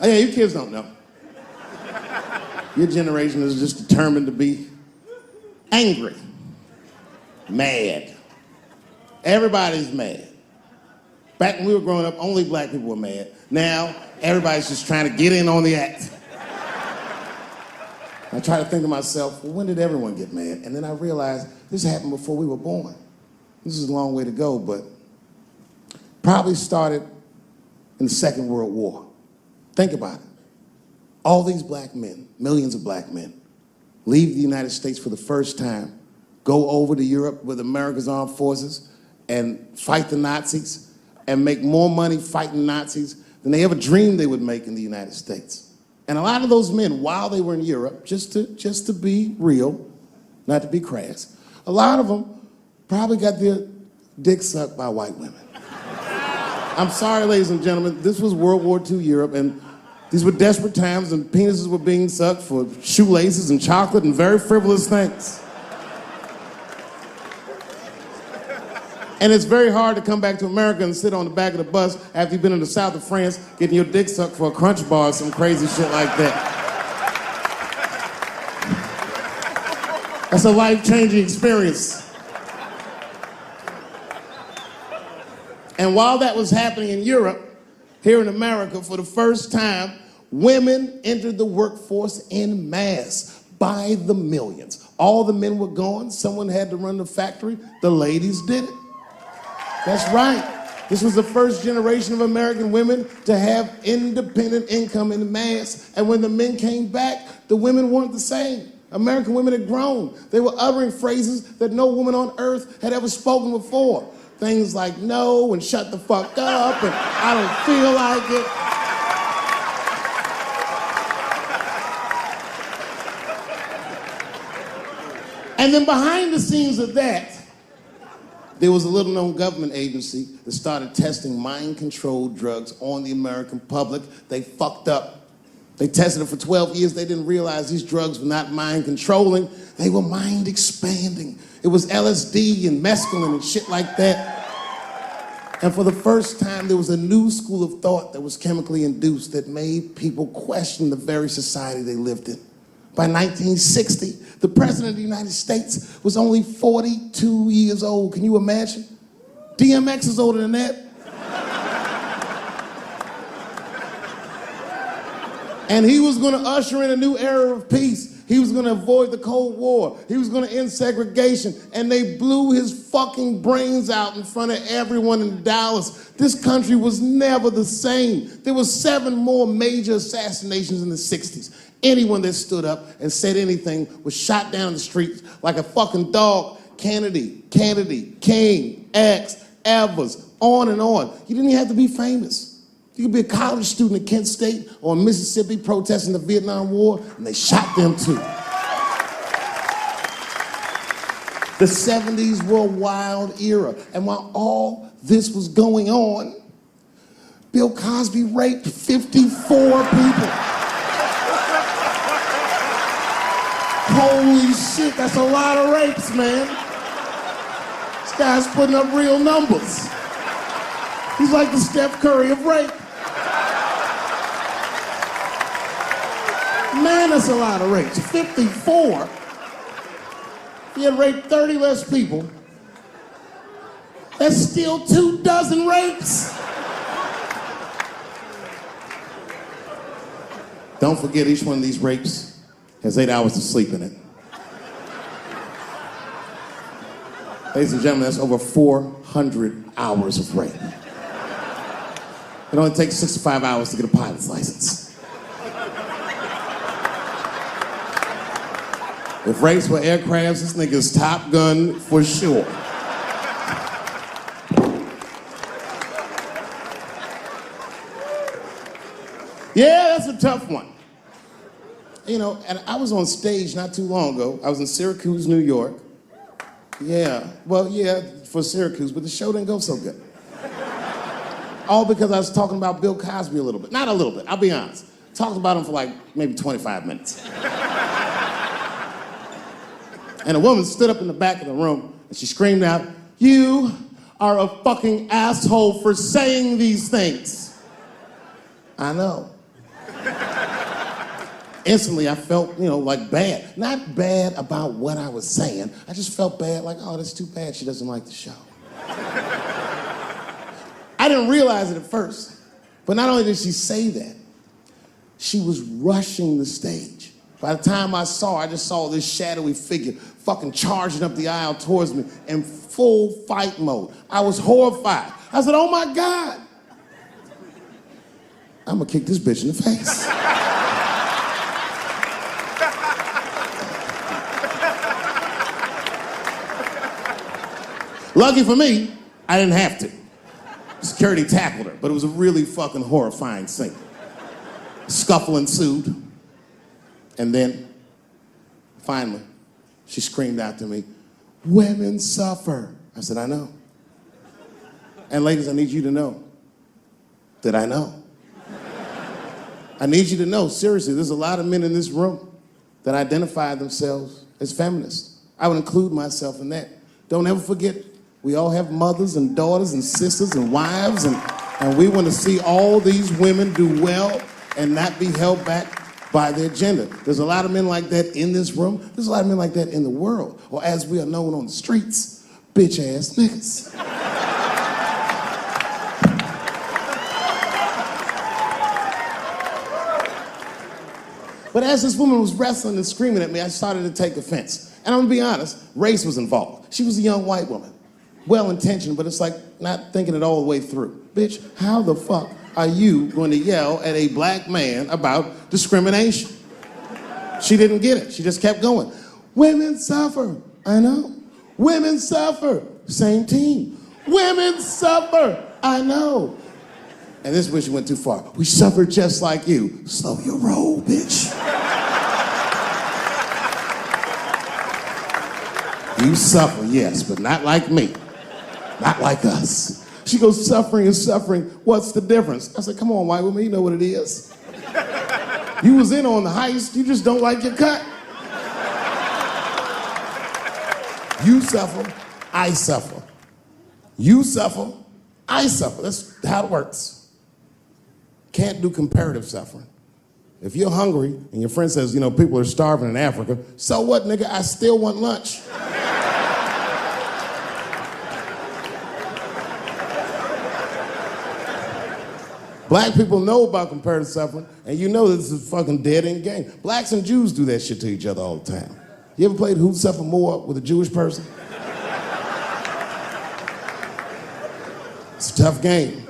Oh, yeah, you kids don't know. Your generation is just determined to be angry, mad. Everybody's mad. Back when we were growing up, only black people were mad. Now, everybody's just trying to get in on the act. I try to think to myself, well, when did everyone get mad? And then I realized this happened before we were born. This is a long way to go, but probably started in the Second World War. Think about it. All these black men, millions of black men, leave the United States for the first time, go over to Europe with America's armed forces and fight the Nazis and make more money fighting Nazis than they ever dreamed they would make in the United States. And a lot of those men, while they were in Europe, just to be real, not to be crass, a lot of them probably got their dick sucked by white women. I'm sorry, ladies and gentlemen, this was World War II Europe, and these were desperate times, and penises were being sucked for shoelaces and chocolate and very frivolous things. And it's very hard to come back to America and sit on the back of the bus after you've been in the south of France getting your dick sucked for a Crunch bar or some crazy shit like that. That's a life-changing experience. And while that was happening in Europe, here in America, for the first time, women entered the workforce en masse by the millions. All the men were gone. Someone had to run the factory. The ladies did it. That's right. This was the first generation of American women to have independent income en masse. And when the men came back, the women weren't the same. American women had grown. They were uttering phrases that no woman on earth had ever spoken before. Things like no and shut the fuck up and I don't feel like it. And then behind the scenes of that, there was a little-known government agency that started testing mind-controlled drugs on the American public. They fucked up. They tested it for 12 years. They didn't realize these drugs were not mind-controlling. They were mind-expanding. It was LSD and mescaline and shit like that. And for the first time, there was a new school of thought that was chemically induced that made people question the very society they lived in. By 1960, the President of the United States was only 42 years old. Can you imagine? DMX is older than that. And he was going to usher in a new era of peace. He was going to avoid the Cold War. He was going to end segregation. And they blew his fucking brains out in front of everyone in Dallas. This country was never the same. There were 7 more major assassinations in the 60s. Anyone that stood up and said anything was shot down the streets like a fucking dog. Kennedy, King, X, Evers, on and on. You didn't even have to be famous. You could be a college student at Kent State or in Mississippi protesting the Vietnam War, and they shot them too. The 70s were a wild era, and while all this was going on, Bill Cosby raped 54 people. Holy shit, that's a lot of rapes, man. This guy's putting up real numbers. He's like the Steph Curry of rape. Man, that's a lot of rapes. 54. If he had raped 30 less people, that's still 24 rapes. Don't forget, each one of these rapes has 8 hours of sleep in it. Ladies and gentlemen, that's over 400 hours of rape. It only takes 65 hours to get a pilot's license. If rapes were aircrafts, this nigga's Top Gun for sure. Yeah, that's a tough one. You know, and I was on stage not too long ago. I was in Syracuse, New York. Yeah, well, yeah, for Syracuse, but the show didn't go so good. All because I was talking about Bill Cosby a little bit. Not a little bit, I'll be honest. Talked about him for like maybe 25 minutes. And a woman stood up in the back of the room and she screamed out, "You are a fucking asshole for saying these things." I know. instantly I felt, like bad. Not bad about what I was saying. I just felt bad, like, oh, that's too bad she doesn't like the show. I didn't realize it at first, but not only did she say that, she was rushing the stage. By the time I saw her, I just saw this shadowy figure fucking charging up the aisle towards me in full fight mode. I was horrified. I said, oh my God, I'm gonna kick this bitch in the face. Lucky for me, I didn't have to. Security tackled her, but it was a really fucking horrifying scene. Scuffle ensued, and then, finally, she screamed out to me, women suffer. I said, I know. And ladies, I need you to know that I know. I need you to know, seriously, there's a lot of men in this room that identify themselves as feminists. I would include myself in that. Don't ever forget, we all have mothers and daughters and sisters and wives, and we want to see all these women do well and not be held back by their gender. There's a lot of men like that in this room. There's a lot of men like that in the world, or as we are known on the streets, bitch-ass niggas. But as this woman was wrestling and screaming at me, I started to take offense. And I'm gonna be honest, race was involved. She was a young white woman. Well-intentioned, but it's like not thinking it all the way through. Bitch, how the fuck are you going to yell at a black man about discrimination? She didn't get it. She just kept going. Women suffer. I know. Women suffer. Same team. Women suffer. I know. And this is where she went too far. We suffer just like you. Slow your roll, bitch. You suffer, yes, but not like me. Not like us. She goes, suffering is suffering. What's the difference? I said, come on, white woman, you know what it is. You was in on the heist, you just don't like your cut. You suffer, I suffer. You suffer, I suffer. That's how it works. Can't do comparative suffering. If you're hungry and your friend says, people are starving in Africa, so what, nigga? I still want lunch. Black people know about comparative suffering, and you know this is a fucking dead-end game. Blacks and Jews do that shit to each other all the time. You ever played Who Suffer More with a Jewish person? It's a tough game.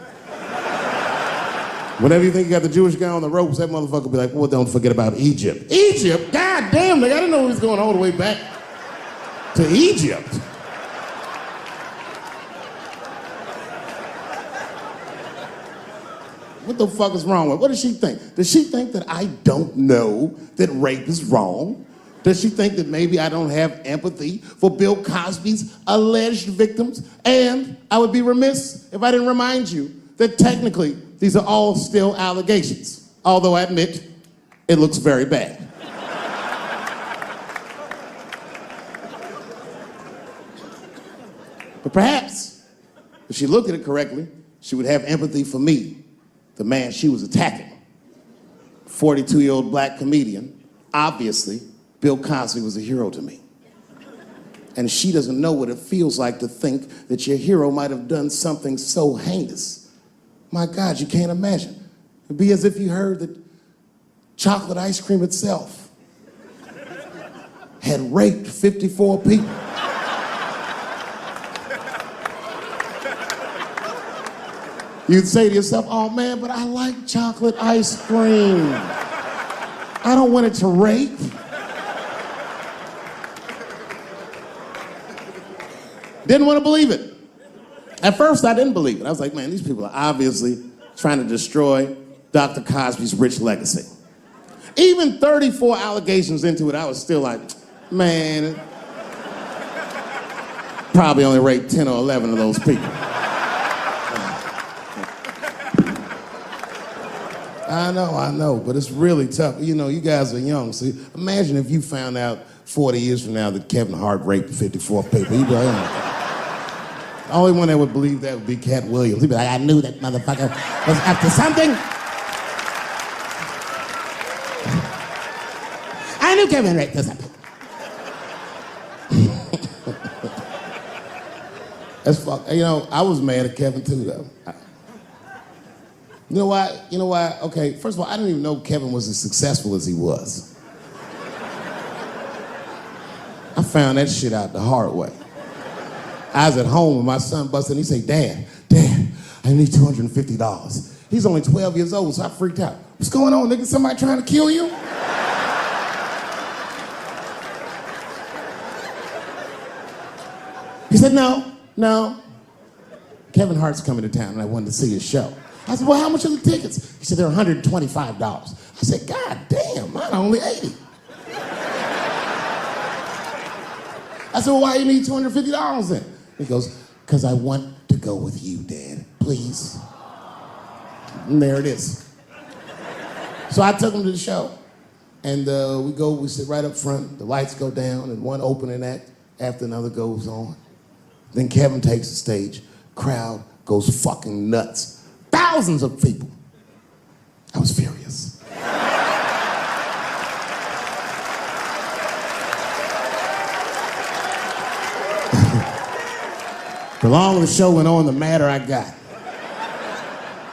Whenever you think you got the Jewish guy on the ropes, that motherfucker will be like, well, don't forget about Egypt. Egypt? God damn, nigga, I didn't know he was going all the way back to Egypt. What the fuck is wrong with her? What does she think? Does she think that I don't know that rape is wrong? Does she think that maybe I don't have empathy for Bill Cosby's alleged victims? And I would be remiss if I didn't remind you that technically these are all still allegations, although I admit it looks very bad. But perhaps, if she looked at it correctly, she would have empathy for me, the man she was attacking. 42-year-old black comedian. Obviously, Bill Cosby was a hero to me. And she doesn't know what it feels like to think that your hero might have done something so heinous. My God, you can't imagine. It'd be as if you heard that chocolate ice cream itself had raped 54 people. You'd say to yourself, oh man, but I like chocolate ice cream. I don't want it to rape. Didn't want to believe it. At first, I didn't believe it. I was like, man, these people are obviously trying to destroy Dr. Cosby's rich legacy. Even 34 allegations into it, I was still like, man, probably only raped 10 or 11 of those people. I know, but it's really tough. You know, you guys are young, so imagine if you found out 40 years from now that Kevin Hart raped 54 people. You'd be like, oh. The only one that would believe that would be Cat Williams. He'd be like, I knew that motherfucker was up to something. knew Kevin right this happened. That's fuck. You know, I was mad at Kevin too, though. You know why? You know why? Okay, first of all, I didn't even know Kevin was as successful as he was. I found that shit out the hard way. I was at home and my son busted and he said, Dad, I need $250. He's only 12 years old, so I freaked out. What's going on, nigga? Somebody trying to kill you? He said, no. Kevin Hart's coming to town and I wanted to see his show. I said, well, how much are the tickets? He said, they're $125. I said, God damn, mine are only $80. I said, well, why do you need $250 then? He goes, because I want to go with you, Dad, please. And there it is. So I took him to the show. And we sit right up front, the lights go down, and one opening act after another goes on. Then Kevin takes the stage, crowd goes fucking nuts. Thousands of people. I was furious. The longer the show went on, the madder I got.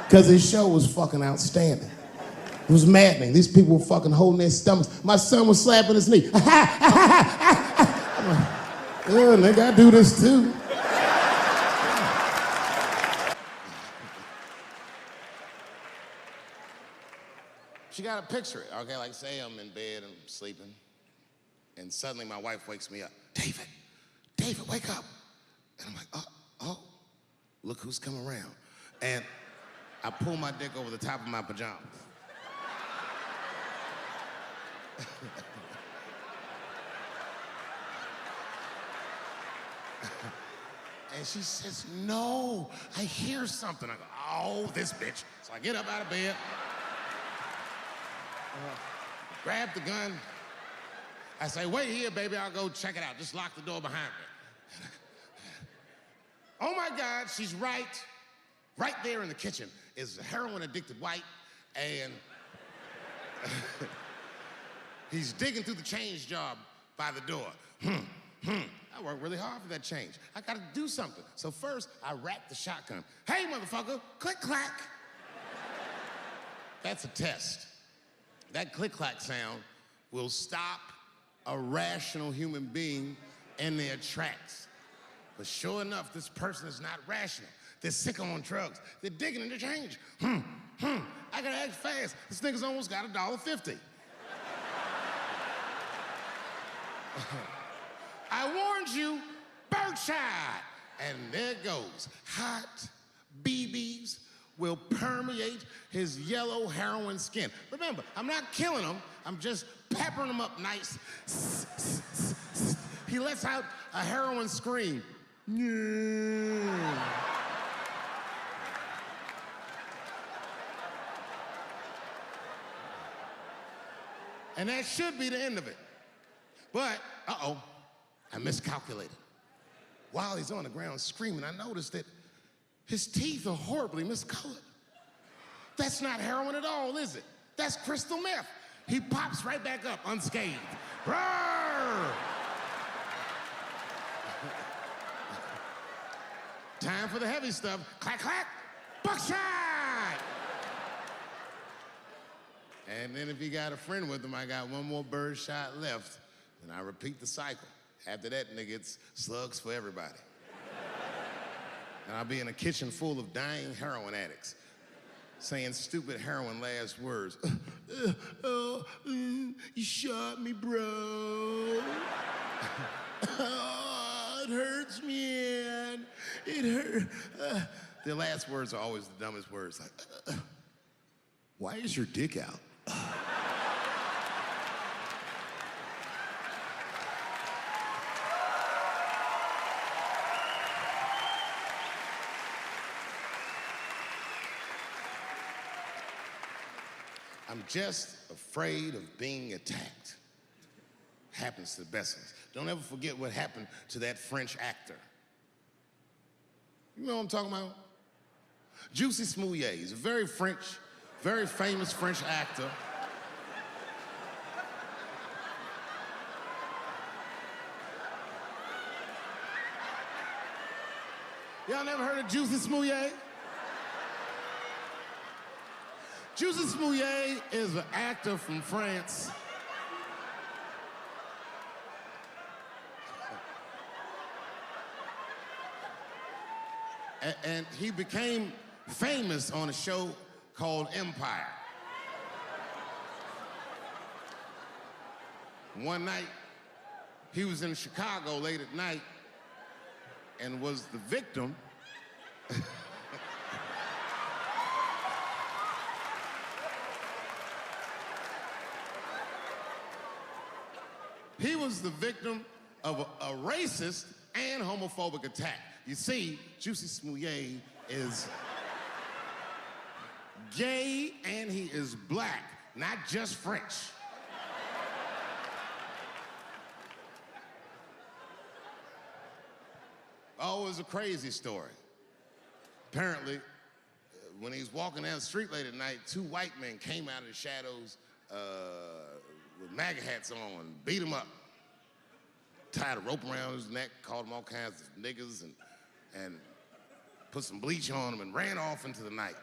Because his show was fucking outstanding. It was maddening. These people were fucking holding their stomachs. My son was slapping his knee. I'm like, oh, nigga, I do this too. She got to picture it, okay? Like, say I'm in bed and sleeping, and suddenly my wife wakes me up. David, wake up. And I'm like, oh, look who's come around. And I pull my dick over the top of my pajamas. And she says, no, I hear something. I go, oh, this bitch. So I get up out of bed, grab the gun. I say, wait here, baby, I'll go check it out. Just lock the door behind me. Oh my God, she's right there in the kitchen is a heroin-addicted white, and he's digging through the change jar by the door. I worked really hard for that change. I gotta do something. So first, I racked the shotgun. Hey, motherfucker, click, clack. That's a test. That click-clack sound will stop a rational human being in their tracks. But sure enough, this person is not rational. They're sick on drugs. They're digging in the change. I gotta act fast. This nigga's almost got $1.50. I warned you, birdshot. And there it goes. Hot BBs will permeate his yellow heroin skin. Remember, I'm not killing him. I'm just peppering him up nice. He lets out a heroin scream. Yeah. And that should be the end of it. But, I miscalculated. While he's on the ground screaming, I noticed that his teeth are horribly miscolored. That's not heroin at all, is it? That's crystal meth. He pops right back up unscathed. Roar! Time for the heavy stuff. Clack, clack, buckshot! And then if he got a friend with him, I got one more bird shot left, and I repeat the cycle. After that, nigga, it's slugs for everybody. And I'll be in a kitchen full of dying heroin addicts, saying stupid heroin last words. You shot me, bro. Oh, it hurts, man. It hurt. Their last words are always the dumbest words. Like, why is your dick out? I'm just afraid of being attacked. Happens to the best of us. Don't ever forget what happened to that French actor. You know what I'm talking about? Juicy Smouillet. He's a very famous French actor. Y'all never heard of Juicy Smouye? Juicy Smouye is an actor from France. And he became famous on a show called Empire. One night, he was in Chicago late at night and was the victim he was the victim of a racist and homophobic attack. You see, Juicy Smouye is gay and he is black, not just French. Oh, it was a crazy story. Apparently, when he was walking down the street late at night, two white men came out of the shadows with MAGA hats on and beat him up. Tied a rope around his neck, called him all kinds of niggas, and put some bleach on him and ran off into the night.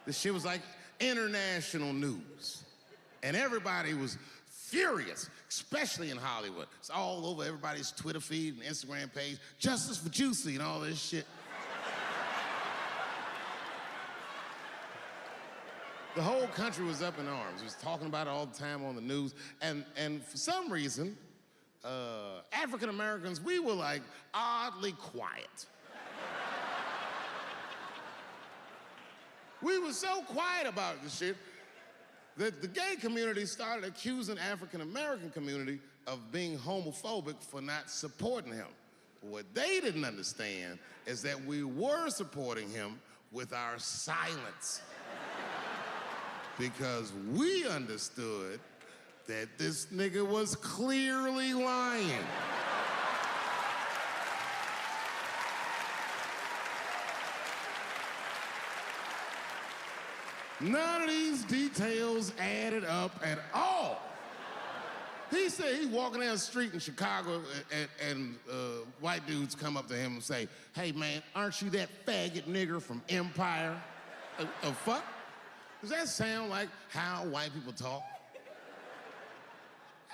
This shit was like international news. And everybody was furious, especially in Hollywood. It's all over everybody's Twitter feed and Instagram page. Justice for Juicy and all this shit. The whole country was up in arms. It was talking about it all the time on the news. And for some reason, African Americans, we were like oddly quiet. We were so quiet about this shit that the gay community started accusing African American community of being homophobic for not supporting him. What they didn't understand is that we were supporting him with our silence. Because we understood that this nigga was clearly lying. None of these details added up at all. He said he's walking down the street in Chicago and white dudes come up to him and say, "Hey man, aren't you that faggot nigger from Empire?" The fuck? Does that sound like how white people talk?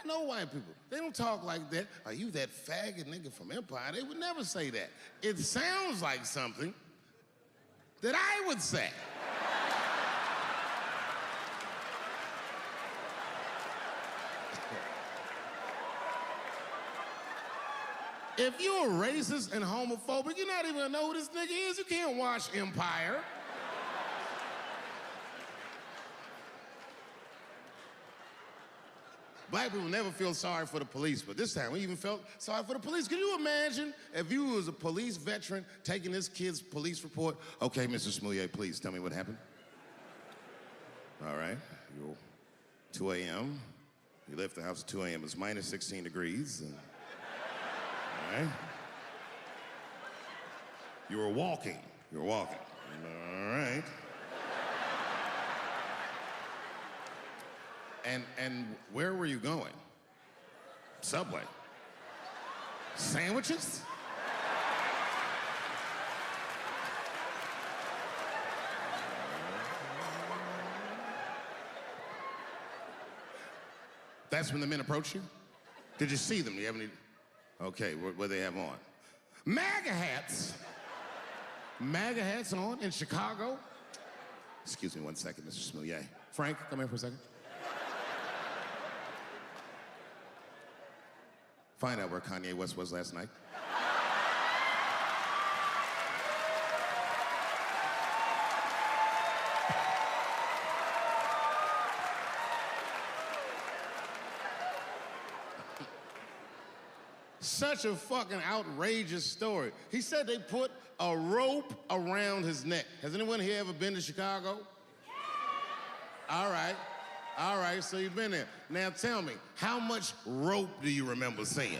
I know white people. They don't talk like that. Are you that faggot nigga from Empire? They would never say that. It sounds like something that I would say. If you're racist and homophobic, you're not even gonna know who this nigga is. You can't watch Empire. Black people never feel sorry for the police, but this time we even felt sorry for the police. Can you imagine if you was a police veteran taking this kid's police report? Okay, Mr. Smouye, please tell me what happened. All right, you're 2 a.m. You left the house at 2 a.m. It's minus 16 degrees. All right. You were walking. You were walking. All right. And where were you going? Subway. Sandwiches? That's when the men approached you? Did you see them? Do you have any? Okay, what do they have on? MAGA hats. MAGA hats on in Chicago. Excuse me one second, Mr. Smouye. Frank, come here for a second. Find out where Kanye West was last night. Such a fucking outrageous story. He said they put a rope around his neck. Has anyone here ever been to Chicago? Yeah. All right, so you've been there. Now tell me, how much rope do you remember seeing?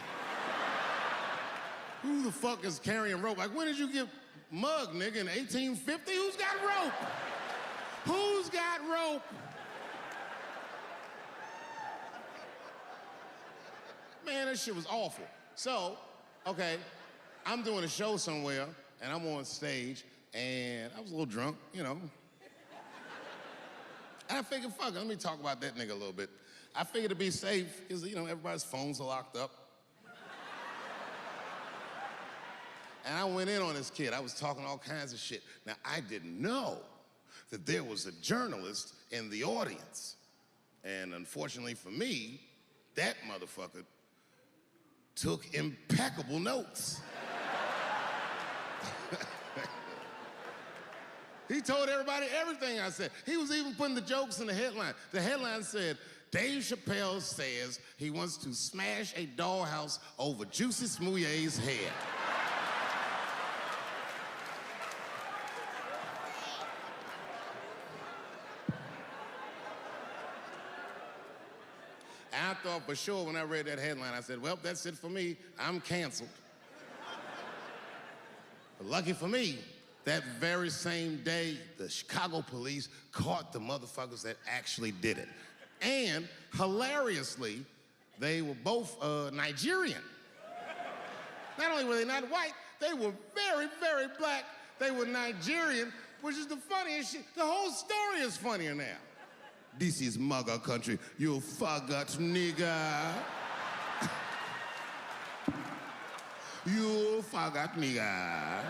Who the fuck is carrying rope? Like, when did you get mugged, nigga, in 1850? Who's got rope? Who's got rope? Man, that shit was awful. So, okay, I'm doing a show somewhere, and I'm on stage, and I was a little drunk, you know. And I figured, fuck it, let me talk about that nigga a little bit. I figured to be safe, because, you know, everybody's phones are locked up. And I went in on this kid. I was talking all kinds of shit. Now, I didn't know that there was a journalist in the audience. And unfortunately for me, that motherfucker took impeccable notes. He told everybody everything I said. He was even putting the jokes in the headline. The headline said, Dave Chapelle says he wants to smash a dollhouse over Juicy Smouye's head. And I thought for sure when I read that headline, I said, well, that's it for me. I'm canceled. But lucky for me, that very same day, the Chicago police caught the motherfuckers that actually did it. And hilariously, they were both Nigerian. Not only were they not white, they were very, very black. They were Nigerian, which is the funniest shit. The whole story is funnier now. This is MAGA country, you faggot nigga. You faggot nigga.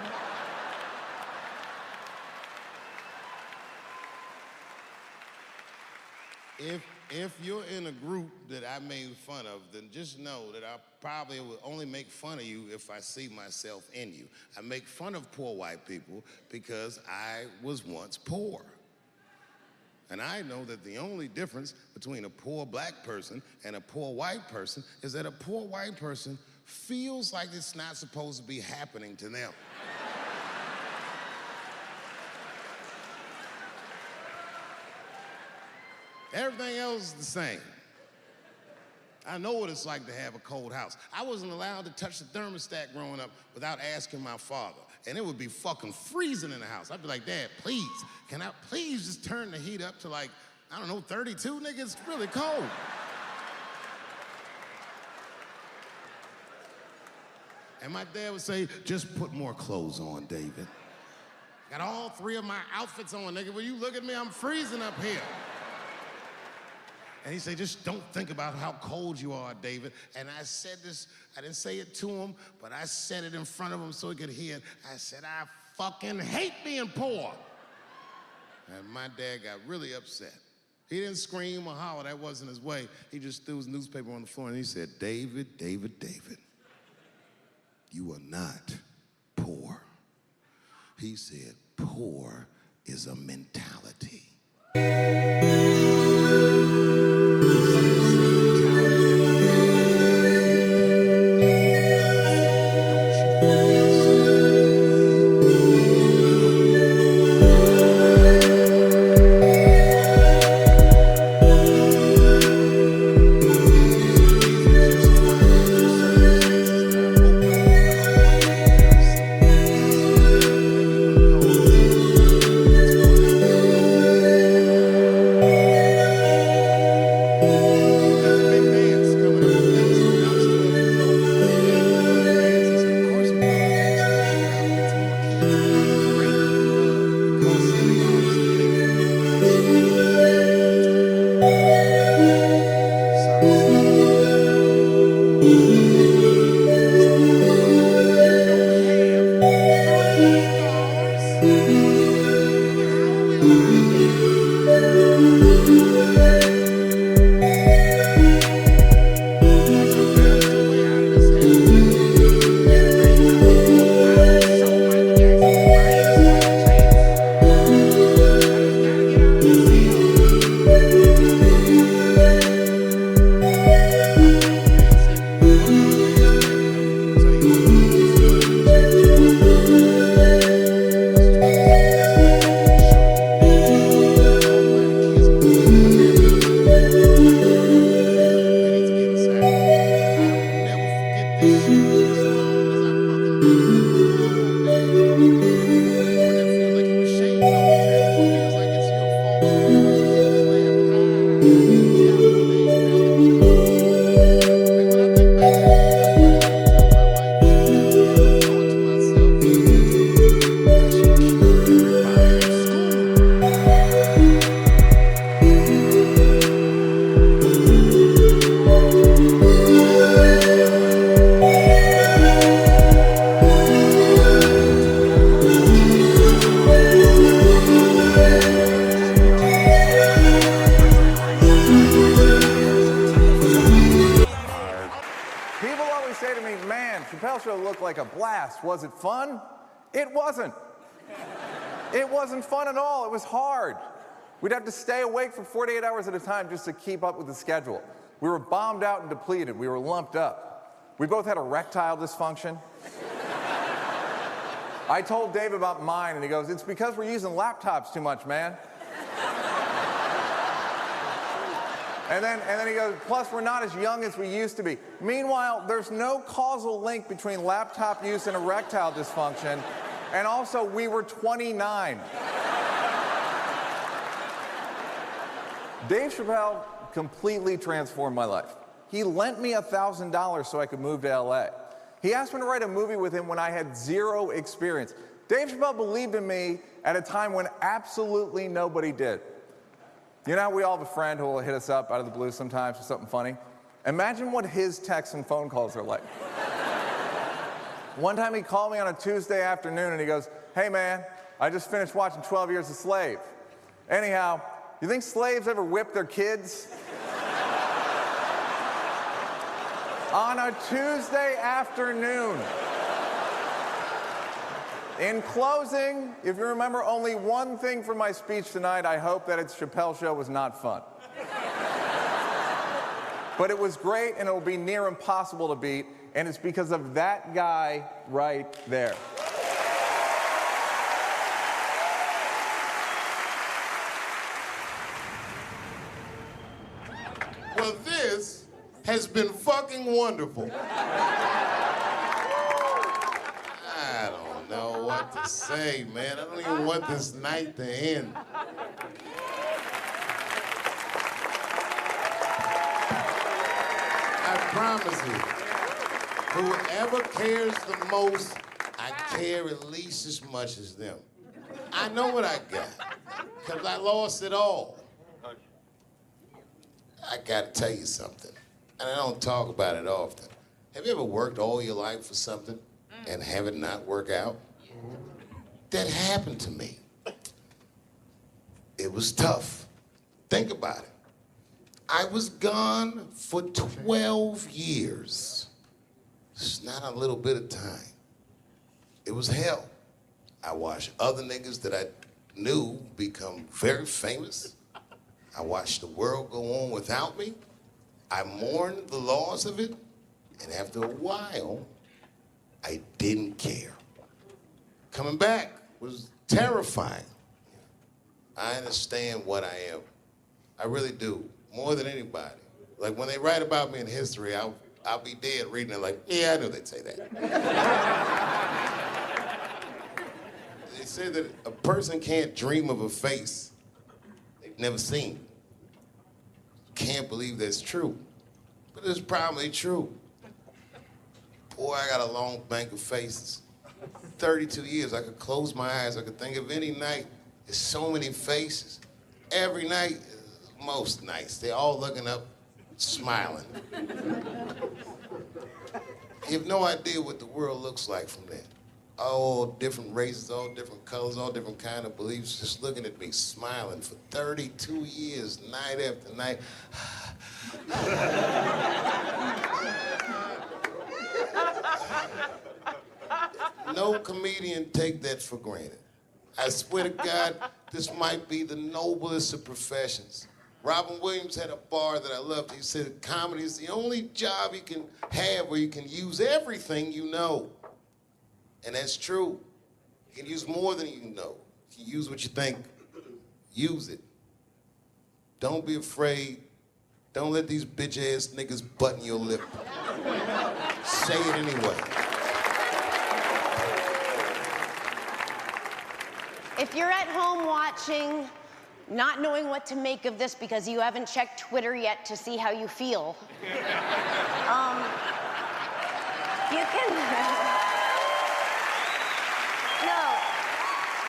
If you're in a group that I made fun of, then just know that I probably will only make fun of you if I see myself in you. I make fun of poor white people because I was once poor. And I know that the only difference between a poor black person and a poor white person is that a poor white person feels like it's not supposed to be happening to them. Everything else is the same. I know what it's like to have a cold house. I wasn't allowed to touch the thermostat growing up without asking my father. And it would be fucking freezing in the house. I'd be like, Dad, please, can I please just turn the heat up to like, I don't know, 32, nigga? It's really cold. And my dad would say, just put more clothes on, David. Got all three of my outfits on, nigga. When you look at me, I'm freezing up here. And he said, just don't think about how cold you are, David. And I said this, I didn't say it to him, but I said it in front of him so he could hear it. I said, I fucking hate being poor. And my dad got really upset. He didn't scream or holler, that wasn't his way. He just threw his newspaper on the floor and he said, David, David, David, you are not poor. He said, poor is a mentality. blast. Was it fun? It wasn't. It wasn't fun at all. It was hard. We'd have to stay awake for 48 hours at a time just to keep up with the schedule. We were bombed out and depleted. We were lumped up. We both had erectile dysfunction. I told Dave about mine, and he goes, "It's because we're using laptops too much, man." And then he goes, "Plus, we're not as young as we used to be." Meanwhile, there's no causal link between laptop use and erectile dysfunction. And also, we were 29. Dave Chapelle completely transformed my life. He lent me $1,000 so I could move to LA. He asked me to write a movie with him when I had zero experience. Dave Chapelle believed in me at a time when absolutely nobody did. You know how we all have a friend who will hit us up out of the blue sometimes for something funny? Imagine what his texts and phone calls are like. One time he called me on a Tuesday afternoon and he goes, "Hey man, I just finished watching 12 Years a Slave. Anyhow, you think slaves ever whip their kids?" On a Tuesday afternoon. In closing, if you remember only one thing from my speech tonight, I hope that its Chappelle show was not fun. But it was great, and it will be near impossible to beat, and it's because of that guy right there. Well, this has been fucking wonderful. I don't know what to say, man. I don't even want this night to end. I promise you, whoever cares the most, I care at least as much as them. I know what I got, because I lost it all. I gotta tell you something, and I don't talk about it often. Have you ever worked all your life for something and have it not work out? That happened to me. It was tough. Think about it. I was gone for 12 years. It's not a little bit of time. It was hell. I watched other niggas that I knew become very famous. I watched the world go on without me. I mourned the loss of it, and after a while, I didn't care. Coming back was terrifying. I understand what I am. I really do, more than anybody. Like when they write about me in history, I'll be dead reading it like, yeah, I knew they'd say that. They say that a person can't dream of a face they've never seen. Can't believe that's true, but it's probably true. Boy, I got a long bank of faces. 32 years, I could close my eyes, I could think of any night. There's so many faces. Every night, most nights, they're all looking up, smiling. You have no idea what the world looks like from there. All different races, all different colors, all different kind of beliefs, just looking at me, smiling for 32 years, night after night. No comedian take that for granted. I swear to God, this might be the noblest of professions. Robin Williams had a bar that I loved. He said, comedy is the only job you can have where you can use everything you know. And that's true. You can use more than you know. You can use what you think. Use it. Don't be afraid. Don't let these bitch-ass niggas button your lip. Say it anyway. If you're at home watching, not knowing what to make of this because you haven't checked Twitter yet to see how you feel, you can...